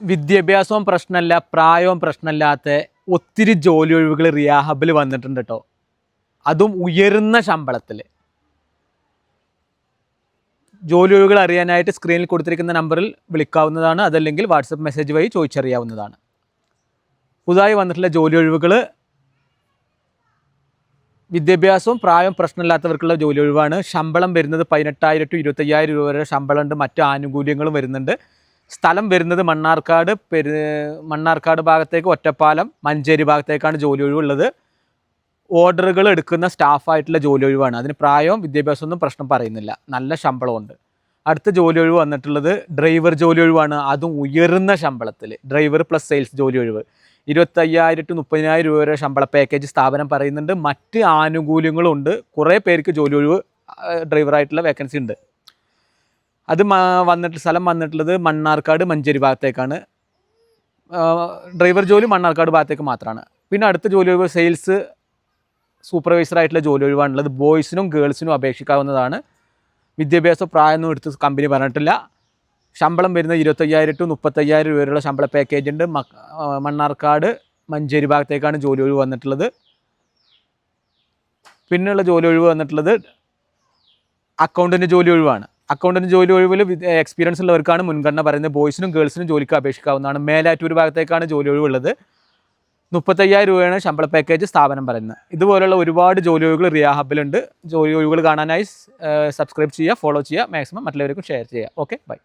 വിദ്യാഭ്യാസവും പ്രശ്നമല്ല, പ്രായവും പ്രശ്നമില്ലാത്ത ഒത്തിരി ജോലി ഒഴിവുകൾ റിയാഹബിൽ വന്നിട്ടുണ്ട് കേട്ടോ. അതും ഉയർന്ന ശമ്പളത്തിൽ. ജോലി ഒഴിവുകൾ അറിയാനായിട്ട് സ്ക്രീനിൽ കൊടുത്തിരിക്കുന്ന നമ്പറിൽ വിളിക്കാവുന്നതാണ്. അതല്ലെങ്കിൽ വാട്സപ്പ് മെസ്സേജ് വഴി ചോദിച്ചറിയാവുന്നതാണ്. പുതുതായി വന്നിട്ടുള്ള ജോലി ഒഴിവുകൾ വിദ്യാഭ്യാസവും പ്രായവും പ്രശ്നമില്ലാത്തവർക്കുള്ള ജോലി ഒഴിവാണ്. ശമ്പളം വരുന്നത് 18,000 to 25,000 രൂപ വരെ ശമ്പളമുണ്ട്. മറ്റു ആനുകൂല്യങ്ങളും വരുന്നുണ്ട്. സ്ഥലം വരുന്നത് മണ്ണാർക്കാട് ഭാഗത്തേക്ക്, ഒറ്റപ്പാലം, മഞ്ചേരി ഭാഗത്തേക്കാണ് ജോലി ഒഴിവുള്ളത്. ഓർഡറുകൾ എടുക്കുന്ന സ്റ്റാഫായിട്ടുള്ള ജോലി ഒഴിവാണ്. അതിന് പ്രായവും വിദ്യാഭ്യാസമൊന്നും പ്രശ്നം പറയുന്നില്ല. നല്ല ശമ്പളമുണ്ട്. അടുത്ത ജോലി ഒഴിവ് വന്നിട്ടുള്ളത് ഡ്രൈവർ ജോലി ഒഴിവാണ്. അതും ഉയർന്ന ശമ്പളത്തിൽ. ഡ്രൈവർ പ്ലസ് സെയിൽസ് ജോലി ഒഴിവ് 25,000 to 30,000 രൂപ വരെ ശമ്പള പാക്കേജ് സ്ഥാപനം പറയുന്നുണ്ട്. മറ്റ് ആനുകൂല്യങ്ങളും ഉണ്ട്. കുറേ പേർക്ക് ജോലി ഒഴിവ് ഡ്രൈവറായിട്ടുള്ള വേക്കൻസി ഉണ്ട്. അത് സ്ഥലം വന്നിട്ടുള്ളത് മണ്ണാർക്കാട്, മഞ്ചേരി ഭാഗത്തേക്കാണ്. ഡ്രൈവർ ജോലി മണ്ണാർക്കാട് ഭാഗത്തേക്ക് മാത്രമാണ്. പിന്നെ അടുത്ത ജോലി ഒഴിവ് സെയിൽസ് സൂപ്പർവൈസറായിട്ടുള്ള ജോലി ഒഴിവാണുള്ളത്. ബോയ്സിനും ഗേൾസിനും അപേക്ഷിക്കാവുന്നതാണ്. വിദ്യാഭ്യാസ പ്രായമൊന്നും എടുത്ത് കമ്പനി പറഞ്ഞിട്ടില്ല. ശമ്പളം വരുന്ന 25,000 to 30,000 രൂപ വരെയുള്ള ശമ്പള പാക്കേജ് ഉണ്ട്. മണ്ണാർക്കാട്, മഞ്ചേരി ഭാഗത്തേക്കാണ് ജോലി ഒഴിവ് വന്നിട്ടുള്ളത്. പിന്നെയുള്ള ജോലി ഒഴിവ് വന്നിട്ടുള്ളത് അക്കൗണ്ടൻറ്റ് ജോലി ഒഴിവാണ്. അക്കൗണ്ടൻറ്റ് ജോലി ഒഴിവിൽ എക്സ്പീരിയൻസ് ഉള്ളവർക്കാണ് മുൻഗണന പറയുന്നത്. ബോയ്സിനും ഗേൾസിനും ജോലിക്ക് അപേക്ഷിക്കാവുന്നതാണ്. മേലാറ്റൂർ ഭാഗത്തേക്കാണ് ജോലി ഒഴിവുള്ളത്. 35,000 രൂപയാണ് ശമ്പള പാക്കേജ് സ്ഥാപനം പറയുന്നത്. ഇതുപോലുള്ള ഒരുപാട് ജോലി ഒഴിവുകൾ റിയാ ഹബ്ബിലുണ്ട്. ജോലി ഒഴിവുകൾ കാണാനായി സബ്സ്ക്രൈബ് ചെയ്യുക, ഫോളോ ചെയ്യുക, മാക്സിമം മറ്റുള്ളവർക്കും ഷെയർ ചെയ്യുക. Okay, by.